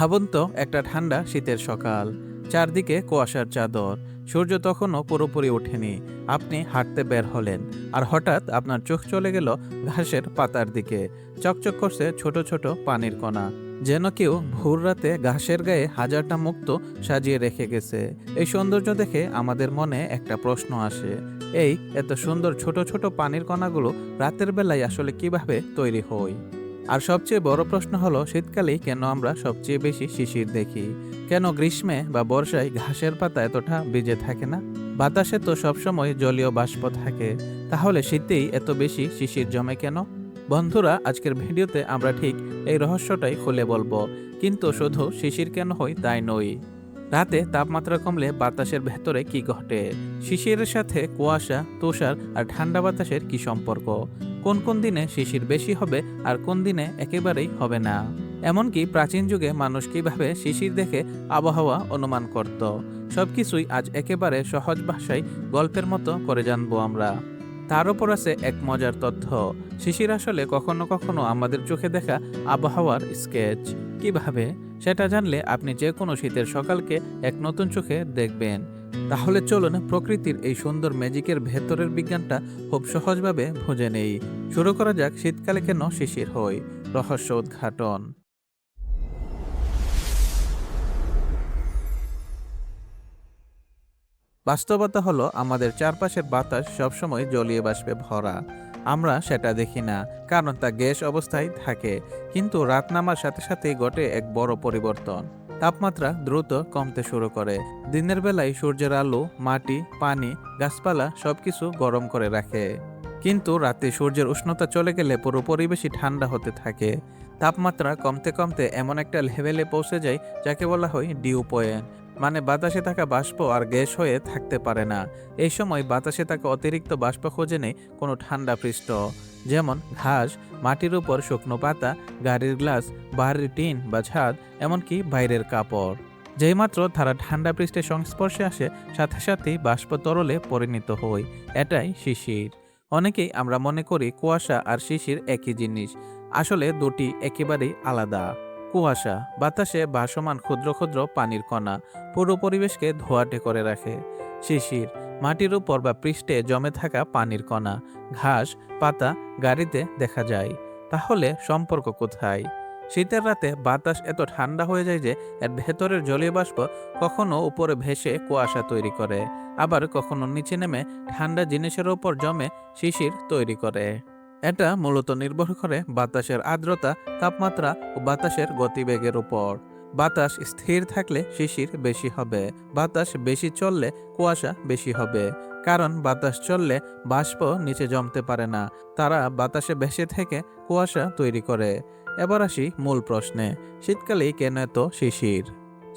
ভাবুন তো, একটা ঠান্ডা শীতের সকাল, চারদিকে কুয়াশার চাদর, সূর্য তখনও পুরোপুরি ওঠেনি। আপনি হাঁটতে বের হলেন, আর হঠাৎ আপনার চোখ চলে গেল ঘাসের পাতার দিকে। চকচক করছে ছোট ছোট পানির কণা, যেন কেউ ভোর রাতে ঘাসের গায়ে হাজারটা মুক্ত সাজিয়ে রেখে গেছে। এই সৌন্দর্য দেখে আমাদের মনে একটা প্রশ্ন আসে, এই এত সুন্দর ছোট ছোট পানির কণাগুলো রাতের বেলায় আসলে কিভাবে তৈরি হয়? আর সবচেয়ে বড় প্রশ্ন হলো, শীতকালেই কেন আমরা সবচেয়ে বেশি শিশির দেখি? কেন গ্রীষ্মে বা বর্ষায় ঘাসের পাতা এতটা ভিজে থাকে না? বাতাসে তো সবসময় জলীয় বাষ্প থাকে, তাহলে শীতেই এত বেশি শিশির জমে কেন? বন্ধুরা, আজকের ভিডিওতে আমরা ঠিক এই রহস্যটাই খুলে বলবো। কিন্তু শুধু শিশির কেন হয় তাই নয়, রাতে তাপমাত্রা কমলে বাতাসের ভেতরে কি ঘটে, শিশিরের সাথে কুয়াশা, তুষার আর ঠান্ডা বাতাসের কি সম্পর্ক, কোন কোন দিনে শিশির বেশি হবে আর কোন দিনে একেবারেই হবে না, এমনকি প্রাচীন যুগে মানুষ কিভাবে শিশির দেখে আবহাওয়া অনুমান করত, সবকিছুই আজ একেবারে সহজ ভাষায় গল্পের মতো করে জানবো আমরা। তার উপর আছে এক মজার তথ্য, শিশির আসলে কখনো কখনো আমাদের চোখে দেখা আবহাওয়ার স্কেচ। কিভাবে, সেটা জানলে আপনি যে কোনো শীতের সকালকে এক নতুন চোখে দেখবেন। তাহলে চলুন প্রকৃতির এই সুন্দর ম্যাজিকের ভেতরের বিজ্ঞানটা খুব সহজভাবে বুঝে নেই। শুরু করা যাক শীতকালে কেন শিশির হয়, রহস্য উদ্ঘাটন। বাস্তবতা হলো, আমাদের চারপাশের বাতাস সবসময় জলীয় বাষ্পে ভরা। আমরা সেটা দেখি না, কারণ তা গ্যাস অবস্থায় থাকে। কিন্তু রাত নামার সাথে সাথেই ঘটে এক বড় পরিবর্তন। তাপমাত্রা দ্রুত কমতে শুরু করে। দিনের বেলায় সূর্যের আলো মাটি, পানি, গাছপালা সবকিছু গরম করে রাখে। কিন্তু রাতে সূর্যের উষ্ণতা চলে গেলে পুরো পরিবেশই ঠান্ডা হতে থাকে। তাপমাত্রা কমতে কমতে এমন একটা লেভেলে পৌঁছে যায় যাকে বলা হয় ডিউ পয়েন্ট। মানে বাতাসে থাকা বাষ্প আর গ্যাস হয়ে থাকতে পারে না। এই সময় বাতাসে থাকা অতিরিক্ত বাষ্প খোঁজে নেই কোনো ঠান্ডা পৃষ্ঠ, যেমন ঘাস, মাটির উপর শুকনো পাতা, গাড়ির গ্লাস, বাড়ির টিন বা ছাদ, এমনকি বাইরের কাপড়। যেইমাত্র তারা ঠান্ডা পৃষ্ঠের সংস্পর্শে আসে, সাথে সাথেই বাষ্প তরলে পরিণত হয়। এটাই শিশির। অনেকেই আমরা মনে করি কুয়াশা আর শিশির একই জিনিস। আসলে দুটি একেবারেই আলাদা। কুয়াশা বাতাসে ভাসমান ক্ষুদ্র ক্ষুদ্র পানির কণা, পুরো পরিবেশকে ধোঁয়াটে করে রাখে। শিশির মাটির উপর বা পৃষ্ঠে জমে থাকা পানির কণা, ঘাস, পাতা, গাড়িতে দেখা যায়। তাহলে সম্পর্ক কোথায়? শীতের রাতে বাতাস এত ঠান্ডা হয়ে যায় যে এর ভেতরের জলীয় বাষ্প কখনো উপরে ভেসে কুয়াশা তৈরি করে, আবার কখনো নিচে নেমে ঠান্ডা জিনিসের উপর জমে শিশির তৈরি করে। এটা মূলত নির্ভর করে বাতাসের আর্দ্রতা, তাপমাত্রা ও বাতাসের গতিবেগের উপর। বাতাস স্থির থাকলে শিশির বেশি হবে, বাতাস বেশি চললে কুয়াশা বেশি হবে। কারণ বাতাস চললে বাষ্প নিচে জমতে পারে না, তারা বাতাসে ভেসে থেকে কুয়াশা তৈরি করে। এবার আসি মূল প্রশ্নে, শীতকালেই কেন এত শিশির?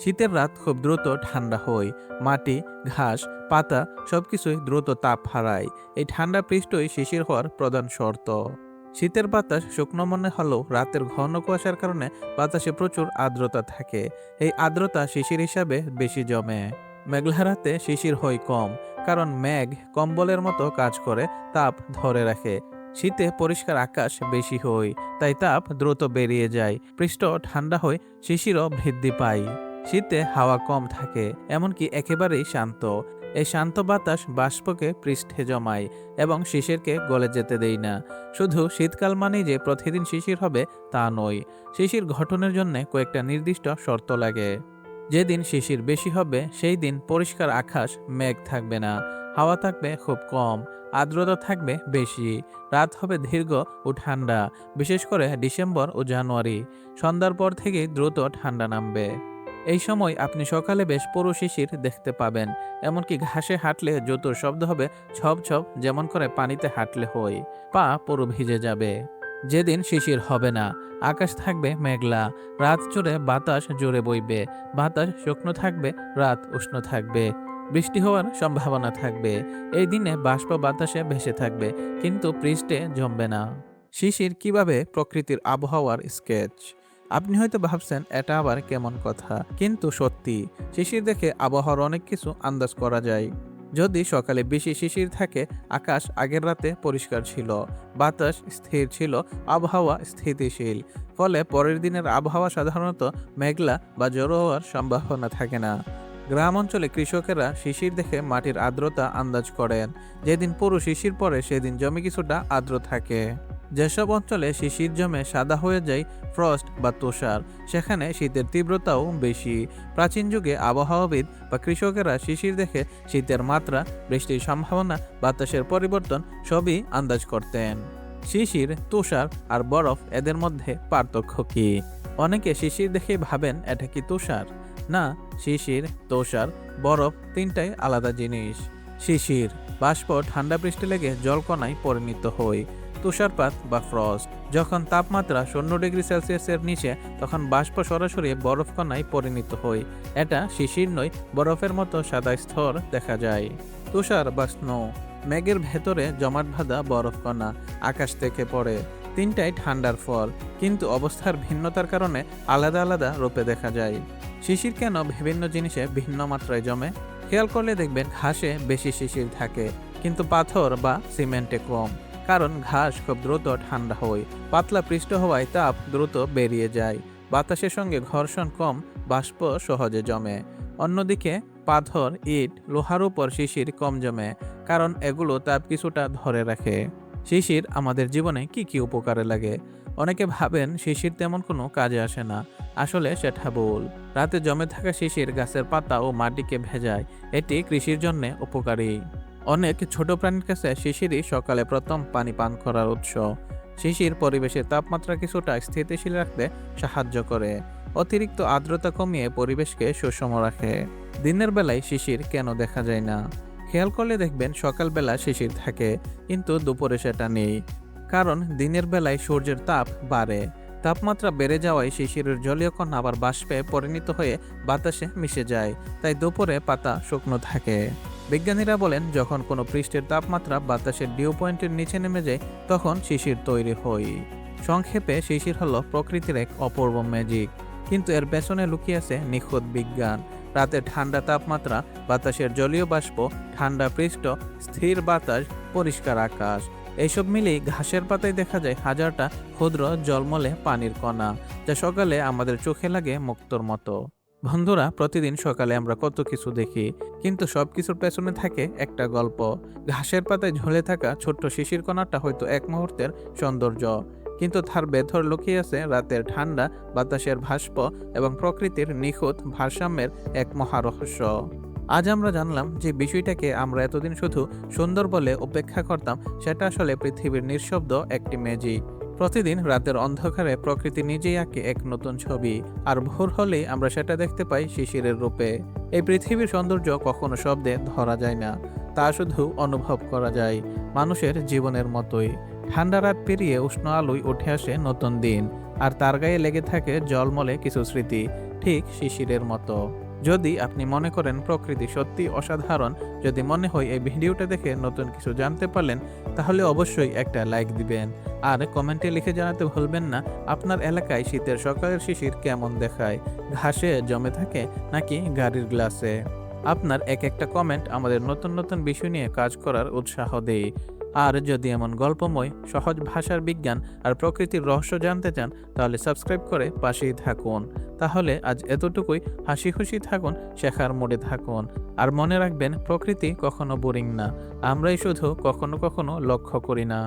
শীতের রাত খুব দ্রুত ঠান্ডা হয়। মাটি, ঘাস, পাতা সবকিছুই দ্রুত তাপ হারায়। এই ঠান্ডা পৃষ্ঠই শিশির হওয়ার প্রধান শর্ত। শীতের বাতাস শুকনো মনে হলেও রাতের ঘন কুয়াশার কারণে বাতাসে প্রচুর আর্দ্রতা থাকে। এই আর্দ্রতা শিশির হিসাবে বেশি জমে। মেঘলা রাতে শিশির হয় কম, কারণ মেঘ কম্বলের মতো কাজ করে, তাপ ধরে রাখে। শীতে পরিষ্কার আকাশ বেশি হয়, তাই তাপ দ্রুত বেরিয়ে যায়, পৃষ্ঠ ঠান্ডা হয়, শিশিরও বৃদ্ধি পায়। শীতে হাওয়া কম থাকে, এমনকি একেবারেই শান্ত। এই শান্ত বাতাস বাষ্পকে পৃষ্ঠে জমায় এবং শিশিরকে গলে যেতে দেয় না। শুধু শীতকাল মানেই যে প্রতিদিন শিশির হবে তা নয়। শিশির গঠনের জন্য কয়েকটা নির্দিষ্ট শর্ত লাগে। যেদিন শিশির বেশি হবে সেই দিন পরিষ্কার আকাশ, মেঘ থাকবে না, হাওয়া থাকবে খুব কম, আর্দ্রতা থাকবে বেশি, রাত হবে দীর্ঘ ও ঠান্ডা, বিশেষ করে ডিসেম্বর ও জানুয়ারি। সন্ধ্যার পর থেকে দ্রুত ঠান্ডা নামবে। এই সময় আপনি সকালে বেশ পুরো শিশির দেখতে পাবেন, এমনকি ঘাসে হাঁটলে জুতোর শব্দ হবে ছপ ছপ, যেমন করে পানিতে হাঁটলে হয়। পা পুরো ভিজে যাবে। যেদিন শিশির হবে না, আকাশ থাকবে মেঘলা, রাত জুড়ে বাতাস জোরে বইবে, বাতাস শুকনো থাকবে, রাত উষ্ণ থাকবে, বৃষ্টি হওয়ার সম্ভাবনা থাকবে। এই দিনে বাষ্প বাতাসে ভেসে থাকবে, কিন্তু পৃষ্ঠে জমবে না। শিশির কিভাবে প্রকৃতির আবহাওয়ার স্কেচ? আপনি হয়তো ভাবছেন এটা আবার কেমন কথা, কিন্তু সত্যি, শিশির দেখে আবহাওয়ার অনেক কিছু আন্দাজ করা যায়। যদি সকালে বেশি শিশির থাকে, আকাশ আগের রাতে পরিষ্কার ছিল, বাতাস স্থির ছিল, আবহাওয়া স্থিতিশীল, ফলে পরের দিনের আবহাওয়া সাধারণত মেঘলা বা জড়ো হওয়ার সম্ভাবনা থাকে না। গ্রাম অঞ্চলে কৃষকেরা শিশির দেখে মাটির আর্দ্রতা আন্দাজ করেন। যেদিন পুরো শিশির পড়ে সেদিন জমি কিছুটা আর্দ্র থাকে। যেসব অঞ্চলে শিশির জমে সাদা হয়ে যায়, ফ্রস্ট বা তুষার, সেখানে শীতের তীব্রতাও বেশি। প্রাচীন যুগে আবহাওয়াবিদ বা কৃষকেরা শিশির দেখে শীতের মাত্রা, বৃষ্টির সম্ভাবনা, বাতাসের পরিবর্তন সবই আন্দাজ করতেন। শিশির, তুষার আর বরফ, এদের মধ্যে পার্থক্য কি? অনেকে শিশির দেখে ভাবেন এটা কি তুষার? না, শিশির, তুষার, বরফ তিনটাই আলাদা জিনিস। শিশির বাষ্প ঠান্ডা বৃষ্টি লেগে জলকণায় পরিণত হয়। তুষারপাত বা ফ্রস্ট যখন তাপমাত্রা 0 ডিগ্রি সেলসিয়াসের নিচে, তখন বাষ্প সরাসরি বরফকণায় পরিণত হয়। এটা শিশির নয়, বরফের মতো সাদা স্তর দেখা যায়। তুষার বা স্নো মেঘের ভেতরে জমাট বাঁধা বরফকণা আকাশ থেকে পড়ে। তিনটাই ঠান্ডার ফল, কিন্তু অবস্থার ভিন্নতার কারণে আলাদা আলাদা রূপে দেখা যায়। শিশির কেন বিভিন্ন জিনিসে ভিন্ন মাত্রায় জমে? খেয়াল করলে দেখবেন ঘাসে বেশি শিশির থাকে, কিন্তু পাথর বা সিমেন্টে কম। কারণ ঘাস খুব দ্রুত ঠান্ডা হয়, পাতলা পৃষ্ঠ হওয়ায় তাপ দ্রুত বেরিয়ে যায়, বাতাসের সঙ্গে ঘর্ষণ কম, বাষ্প সহজে জমে। অন্যদিকে পাথর, ইট, লোহার উপর শিশির কম জমে, কারণ এগুলো তাপ কিছুটা ধরে রাখে। শিশির আমাদের জীবনে কি কি উপকারে লাগে? অনেকে ভাবেন শিশির তেমন কোনো কাজে আসে না। আসলে সেটা ভুল। রাতে জমে থাকা শিশির গাছের পাতা ও মাটিকে ভেজায়। এটি কৃষির জন্য উপকারী। অনেক ছোট প্রাণীর কাছে শিশিরই সকালে প্রথম পানি পান করার উৎস। শিশির পরিবেশের তাপমাত্রা কিছুটা স্থিতিশীল রাখতে সাহায্য করে। অতিরিক্ত আর্দ্রতা কমিয়ে পরিবেশকে সুষম রাখে। দিনের বেলায় শিশির কেন দেখা যায় না? খেয়াল করলে দেখবেন সকালবেলা শিশির থাকে, কিন্তু দুপুরে সেটা নেই। কারণ দিনের বেলায় সূর্যের তাপ বাড়ে। তাপমাত্রা বেড়ে যাওয়ায় শিশিরের জলীয় কণা আবার বাষ্পে পরিণত হয়ে বাতাসে মিশে যায়, তাই দুপুরে পাতা শুকনো থাকে। বিজ্ঞানীরা বলেন যখন কোনো পৃষ্ঠের তাপমাত্রা বাতাসের ডিউ পয়েন্টের নিচে নেমে যায়, তখন শিশির তৈরি হয়। সংক্ষেপে শিশির হলো প্রকৃতির এক অপূর্ব ম্যাজিক, কিন্তু এর পেছনে লুকিয়ে আছে নিখুঁত বিজ্ঞান। রাতে ঠান্ডা তাপমাত্রা, বাতাসের জলীয় বাষ্প, ঠান্ডা পৃষ্ঠ, স্থির বাতাস, পরিষ্কার আকাশ, এইসব মিলেই ঘাসের পাতায় দেখা যায় হাজারটা ক্ষুদ্র জলমলে পানির কণা, যা সকালে আমাদের চোখে লাগে মুক্তোর মতো। বন্ধুরা, প্রতিদিন সকালে আমরা কত কিছু দেখি, কিন্তু সবকিছুর পেছনে থাকে একটা গল্প। ঘাসের পাতায় ঝুলে থাকা ছোট্ট শিশির কণাটা হয়তো এক মুহূর্তের সৌন্দর্য, কিন্তু তার ভেতর লুকিয়ে আছে রাতের ঠান্ডা, বাতাসের ভাস্প এবং প্রকৃতির নিখুঁত ভারসাম্যের এক মহারহস্য। আজ আমরা জানলাম যে বিষয়টাকে আমরা এতদিন শুধু সুন্দর বলে উপেক্ষা করতাম, সেটা আসলে পৃথিবীর নিঃশব্দ একটি ম্যাজিক। প্রতিদিন রাতের অন্ধকারে প্রকৃতি নিজেই আঁকে এক নতুন ছবি, আর ভোর হলেই আমরা সেটা দেখতে পাই শিশিরের রূপে। এই পৃথিবীর সৌন্দর্য কখনো শব্দে ধরা যায় না, তা শুধু অনুভব করা যায়। মানুষের জীবনের মতোই ঠান্ডা রাত পেরিয়ে উষ্ণ আলোয় উঠে আসে নতুন দিন, আর তার গায়ে লেগে থাকে জলমলে কিছু স্মৃতি, ঠিক শিশিরের মতো। যদি আপনি মনে করেন প্রকৃতি সত্যি অসাধারণ, যদি মনে হয় এই ভিডিওটা দেখে নতুন কিছু জানতে পারলেন, তাহলে অবশ্যই একটা লাইক দিবেন। আর কমেন্টে লিখে জানাতে ভুলবেন না আপনার এলাকায় শীতের সকালের শিশির কেমন দেখায়, ঘাসে জমে থাকে নাকি গাড়ির গ্লাসে। আপনার এক একটা কমেন্ট আমাদের নতুন নতুন বিষয় নিয়ে কাজ করার উৎসাহ দেয়। আর যদি এমন গল্পময়, সহজ ভাষার বিজ্ঞান আর প্রকৃতির রহস্য জানতে চান, তাহলে সাবস্ক্রাইব করে পাশেই থাকুন। তাহলে আজ এতটুকুই। হাসি খুশি থাকুন, শেখার মোডে থাকুন, আর মনে রাখবেন প্রকৃতি কখনো বোরিং না, আমরাই শুধু কখনো কখনো লক্ষ্য করি না।